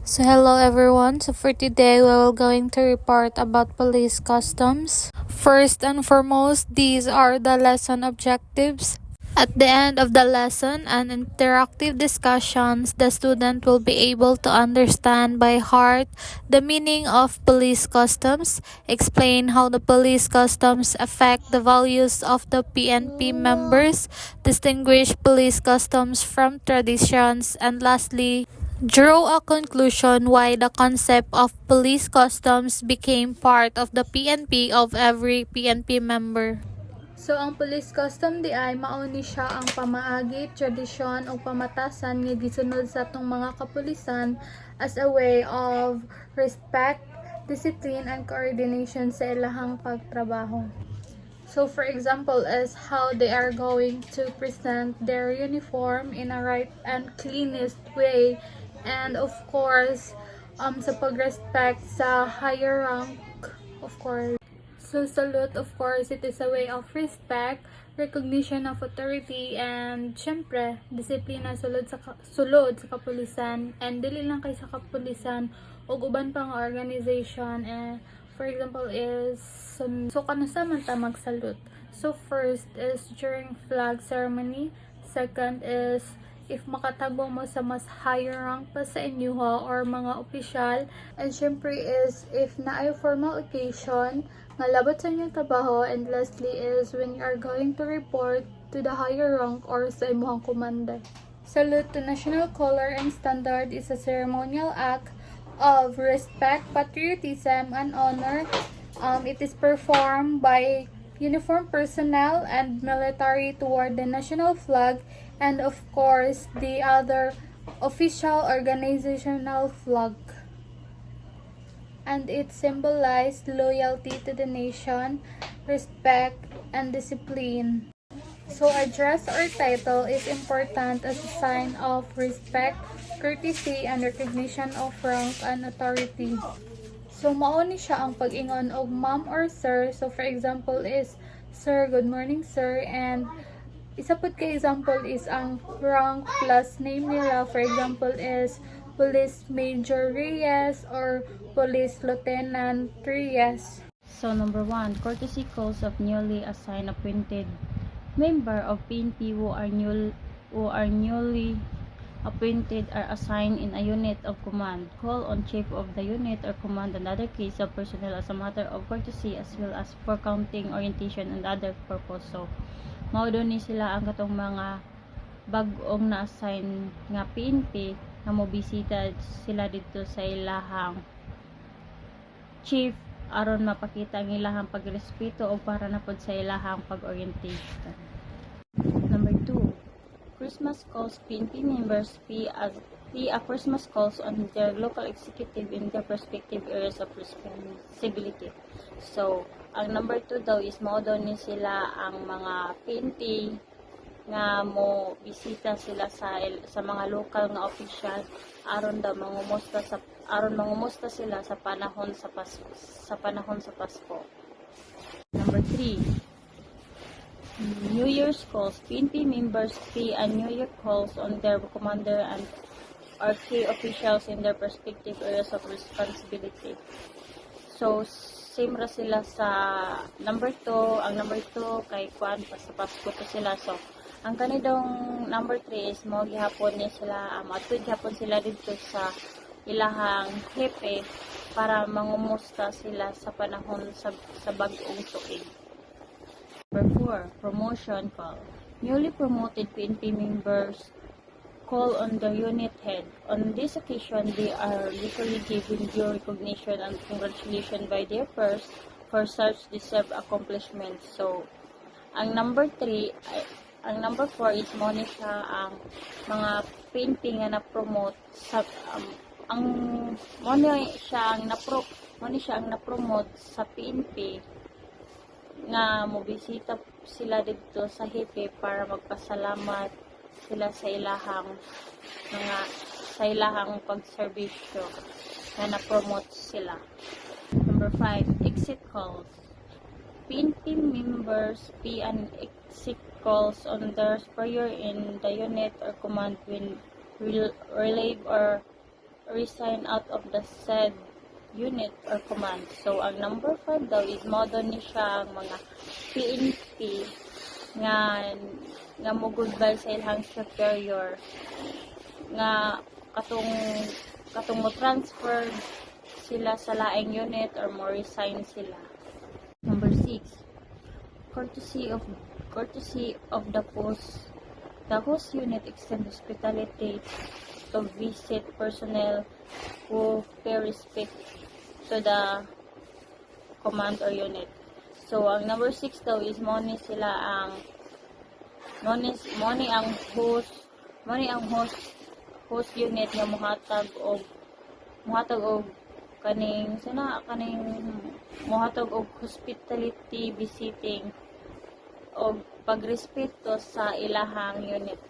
So hello everyone. So for today we will going to report about police customs. First and foremost, these are the lesson objectives. At the end of the lesson and interactive discussions, the student will be able to understand by heart the meaning of police customs, explain how the police customs affect the values of the PNP members, distinguish police customs from traditions, and lastly, draw a conclusion why the concept of police customs became part of the PNP of every PNP member. So ang police custom di ay mauni siya ang pamaagi, tradisyon o pamatasan nga gisunod sa atong mga kapulisan as a way of respect, discipline and coordination sa ilahang pagtrabaho. So for example is how they are going to present their uniform in a right and cleanest way, and of course sa pag-respect sa higher rank, of course. So salute, of course, it is a way of respect, recognition of authority, and syempre, disiplina sulod sa kapulisan, and dili lang kay sa kapulisan ug uban pang organization. For example is so kanasa man ta magsalute. So first is during flag ceremony, second is if makatagbo mo sa mas higher rank pa sa inyo or mga opisyal, and syempre is if naay formal occasion nga labot sa inyong trabaho, and lastly is when you are going to report to the higher rank or sa imong commander. Salute to national color and standard is a ceremonial act of respect, patriotism, and honor. It is performed by uniformed personnel and military toward the national flag and of course the other official organizational flag, and it symbolized loyalty to the nation, respect, and discipline. So a dress or title is important as a sign of respect, courtesy, and recognition of rank and authority. So mao ni siya ang pag-ingon og ma'am or sir. So for example is sir, good morning sir, and isa pud ka example is ang rank plus name nila. For example is Police Major Reyes or Police Lieutenant Reyes. So number 1, courtesy calls of newly assigned appointed member of PNP who are newly appointed are assigned in a unit of command. Call on chief of the unit or command another case of personnel as a matter of courtesy as well as for counting, orientation, and other purpose. So mao ni sila ang katong mga bag-ong na-assign nga PNP nga mobisita sila dito sa ilahang chief aron mapakita ang ilahang pagrespeto o para na pod sa ilahang pag-orientation. Number 2, Christmas calls PNP members pay a Christmas calls on their local executive in their respective areas of responsibility. So ang number 2 daw is mao daw ni sila ang mga PNP nga mo bisita sila sa mga local nga official aron daw mangumusta sila sa panahon sa Pasko. Number 3, New Year's calls. PNP members pay a New Year calls on their commander and or key officials in their respective areas of responsibility. So same ra sila sa number 2. Ang number 2 kay kuan pa sa Pasko to sila. So ang kanidong number 3 is mo gihapon ni sila matud gihapon sila dito sa ilahang hepe para mangumusta sila sa panahon sa bag-ong tuig. Number 4, promotion call. Newly promoted PNP members call on the unit head. On this occasion, they are usually given due recognition and congratulation by their peers for such deserved accomplishments. So, ang number 4 is mo ni siya ang mga PNP nga na-promote sa mo ni siya ang na-promote sa PNP nga mobisita sila dito sa hepe para magpasalamat sila sa ilahang pagserbisyo na na-promote sila. Number 5, exit calls. PNP members pay an exit calls on their superior in the unit or command when relieve or resign out of the said unit or command. So, ang number 5 daw is modo ni siya ang mga PNP nga mo goodbye sa ilang superior nga katong mo transfer sila sa laing unit or mo resign sila. Number 6, courtesy of the post. The host unit extends hospitality to visit personnel who pay respect to the command or unit. So, ang number 6 daw is money ang host unit nga muhatag og muhatag og hospitality visiting og pagrespeto sa ilahang unit.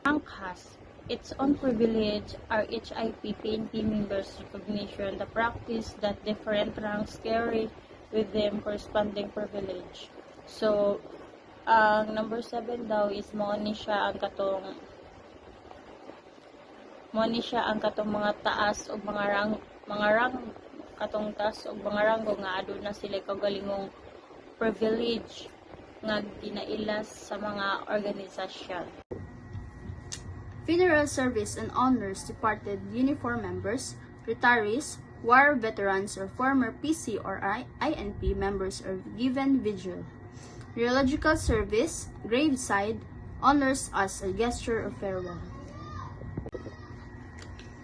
Ang has its own privilege are HIP PNP members recognition the practice that different ranks carry with them corresponding privilege. So, ang number 7 daw is mo ni siya ang katong mga taas o mga rang katong taas o mga ranggo nga aduna sila kaugalingong privilege nga ginailas sa mga organisasyon. Federal Service and Honors Departed uniform members, retirees, war veterans, or former PC or INP members are given vigil. Neurological service, graveside, honors as a gesture of farewell.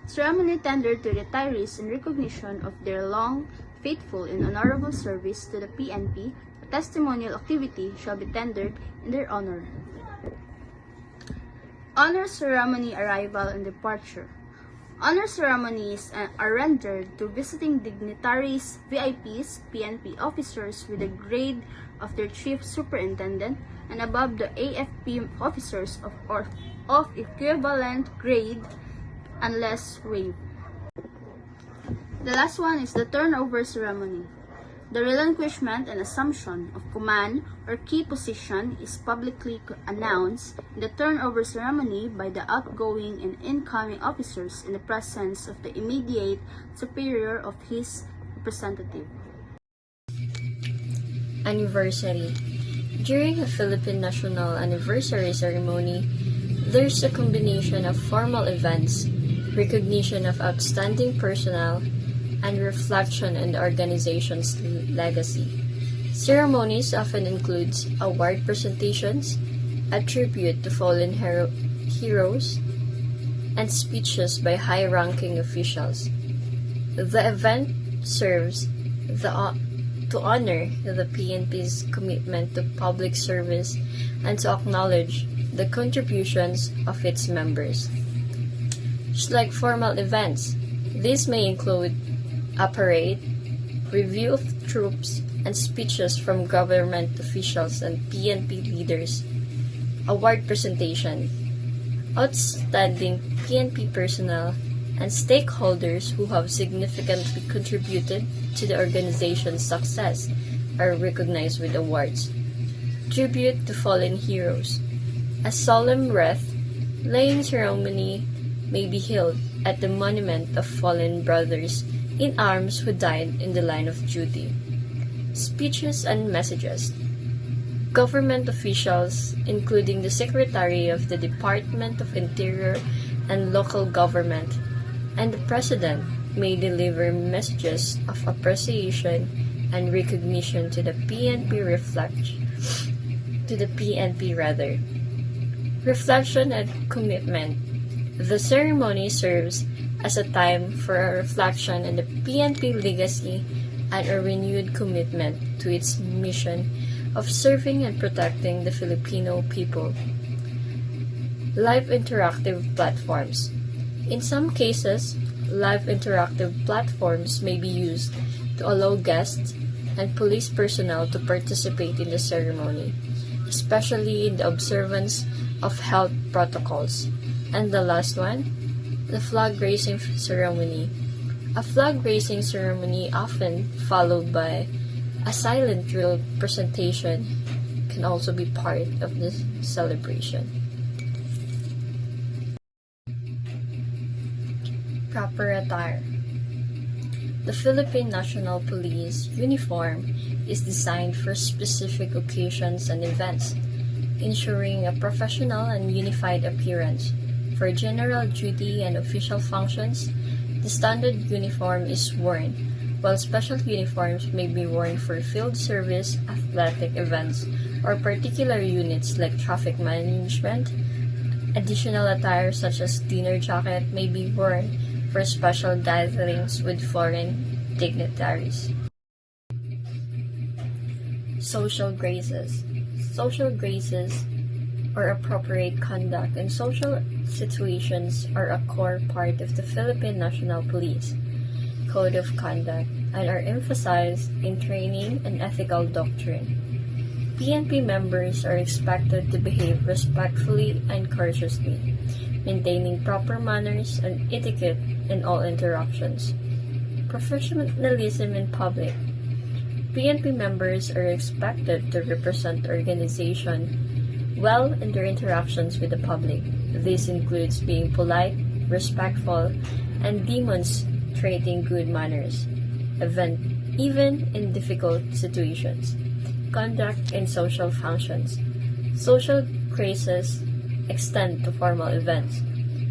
Ceremony tendered to retirees in recognition of their long, faithful, and honorable service to the PNP. A testimonial activity shall be tendered in their honor. Honor ceremony arrival and departure. Honor ceremonies are rendered to visiting dignitaries, VIPs, PNP officers with the grade of their chief superintendent and above the AFP officers of equivalent grade unless waived. The last one is the turnover ceremony. The relinquishment and assumption of command or key position is publicly announced in the turnover ceremony by the outgoing and incoming officers in the presence of the immediate superior of his representative. Anniversary. During a Philippine National Anniversary ceremony, there's a combination of formal events, recognition of outstanding personnel, and reflection on the organization's legacy. Ceremonies often include award presentations, a tribute to fallen heroes, and speeches by high-ranking officials. The event serves to honor the PNP's commitment to public service and to acknowledge the contributions of its members. Just like formal events, these may include a parade, review of troops, and speeches from government officials and PNP leaders, award presentation, outstanding PNP personnel, and stakeholders who have significantly contributed to the organization's success are recognized with awards. Tribute to fallen heroes. A solemn wreath-laying ceremony may be held at the Monument of Fallen Brothers in Arms who died in the line of duty. Speeches and messages. Government officials, including the Secretary of the Department of Interior and Local Government, and the President, may deliver messages of appreciation and recognition to the PNP Reflection and commitment. The ceremony serves as a time for a reflection on the PNP legacy and a renewed commitment to its mission of serving and protecting the Filipino people. Live interactive platforms. In some cases, live interactive platforms may be used to allow guests and police personnel to participate in the ceremony, especially in the observance of health protocols. And the last one, the flag raising ceremony. A flag raising ceremony, often followed by a silent drill presentation, can also be part of the celebration. Proper attire. The Philippine National Police uniform is designed for specific occasions and events, ensuring a professional and unified appearance. For general duty and official functions, the standard uniform is worn, while special uniforms may be worn for field service, athletic events, or particular units like traffic management. Additional attire such as dinner jacket may be worn for special gatherings with foreign dignitaries. Social graces. Social graces or appropriate conduct in social situations are a core part of the Philippine National Police Code of Conduct and are emphasized in training and ethical doctrine. PNP members are expected to behave respectfully and courteously, maintaining proper manners and etiquette in all interactions. Professionalism in public. PNP members are expected to represent the organization well in their interactions with the public. This includes being polite, respectful, and demonstrating good manners, even in difficult situations. Conduct in social functions. Social graces extend to formal events,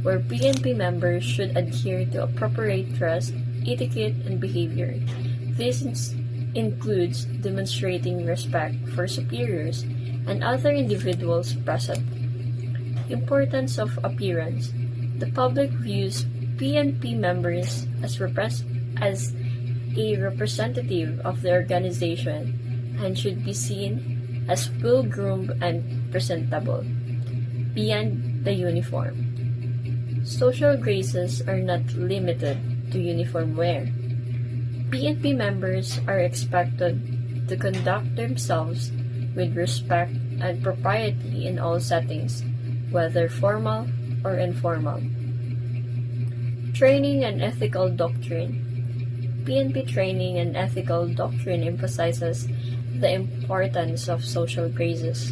where PNP members should adhere to appropriate dress, etiquette, and behavior. This includes demonstrating respect for superiors and other individuals present. Importance of appearance. The public views PNP members as a representative of the organization and should be seen as well-groomed and presentable. Beyond the uniform. Social graces are not limited to uniform wear. PNP members are expected to conduct themselves with respect and propriety in all settings, whether formal or informal. Training and ethical doctrine. PNP training and ethical doctrine emphasizes the importance of social graces,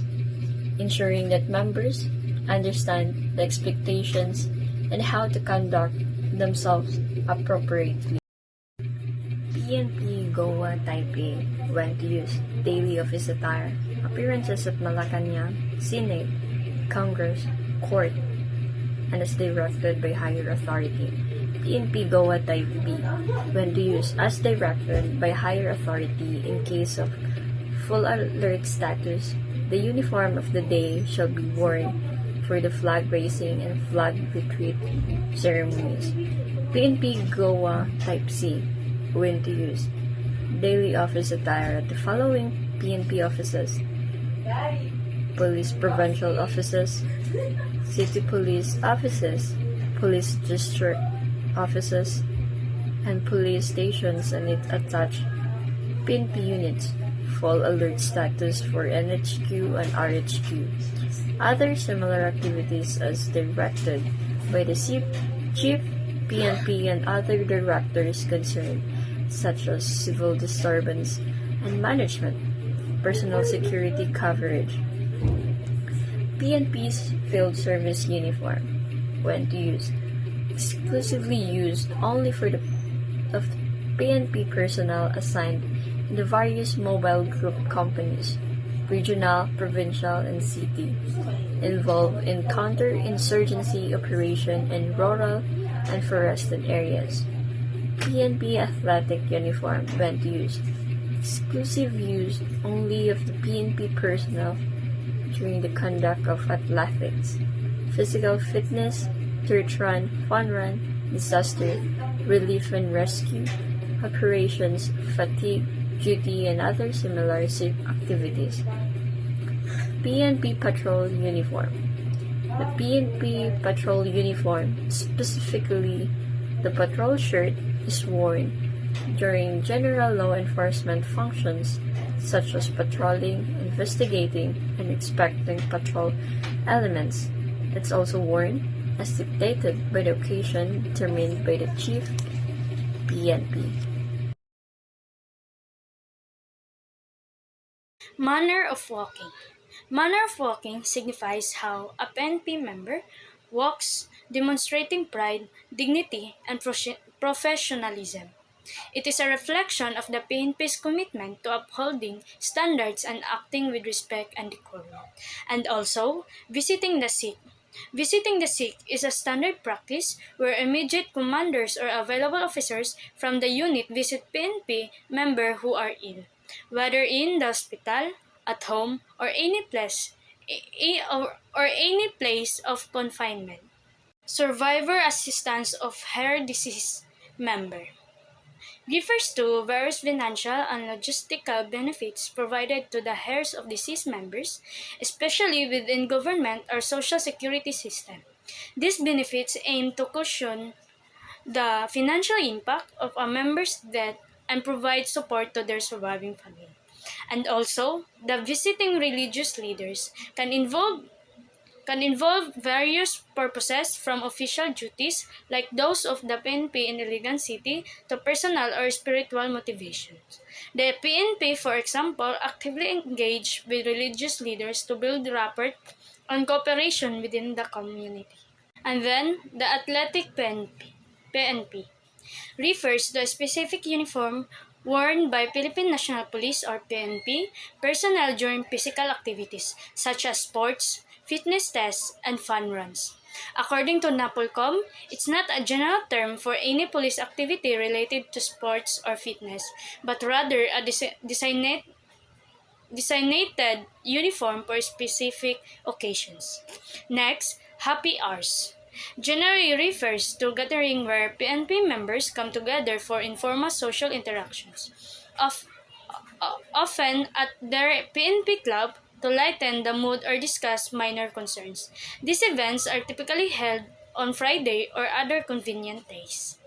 ensuring that members understand the expectations and how to conduct themselves appropriately. PNP GOA Type A. When to use. Daily office attire. Appearances at Malacanang, Senate, Congress, Court, and as directed by higher authority. PNP GOA Type B. When to use. As directed by higher authority in case of full alert status, the uniform of the day shall be worn for the flag raising and flag retreat ceremonies. PNP GOA Type C. When to use. Daily office attire at the following PNP offices: Police Provincial Offices, City Police Offices, Police District Offices, and police stations and its attached PNP units. Full alert status for NHQ and RHQ. Other similar activities as directed by the Chief PNP and other directors concerned, such as civil disturbance and management, personal security coverage. PNP's field service uniform. When to use. Exclusively used only for the PNP personnel assigned in the various mobile group companies, regional, provincial, and city, involved in counter-insurgency operation in rural and forested areas. PNP athletic uniform. When to use. Exclusive use only of the PNP personnel during the conduct of athletics, physical fitness, church run, fun run, disaster, relief and rescue, operations, fatigue, duty, and other similar safe activities. PNP patrol uniform. The PNP patrol uniform, specifically the patrol shirt, is worn during general law enforcement functions such as patrolling, investigating, and inspecting patrol elements. It's also worn as dictated by the occasion determined by the Chief PNP. Manner of walking. Manner of walking signifies how a PNP member walks demonstrating pride, dignity, and professionalism. It is a reflection of the PNP's commitment to upholding standards and acting with respect and decorum. And also, visiting the sick. Visiting the sick is a standard practice where immediate commanders or available officers from the unit visit PNP members who are ill, whether in the hospital, at home, or any place of confinement. Survivor assistance of hair disease member refers to various financial and logistical benefits provided to the heirs of deceased members, especially within government or social security system. These benefits aim to cushion the financial impact of a member's death and provide support to their surviving family. And also, the visiting religious leaders can involve various purposes from official duties like those of the PNP in Iligan City to personal or spiritual motivations. The PNP, for example, actively engage with religious leaders to build rapport and cooperation within the community. And then, the athletic PNP refers to a specific uniform worn by Philippine National Police or PNP personnel during physical activities such as sports, fitness tests, and fun runs. According to NAPOLCOM, it's not a general term for any police activity related to sports or fitness, but rather a designated uniform for specific occasions. Next, happy hours. Generally refers to gathering where PNP members come together for informal social interactions, often at their PNP club to lighten the mood or discuss minor concerns. These events are typically held on Friday or other convenient days.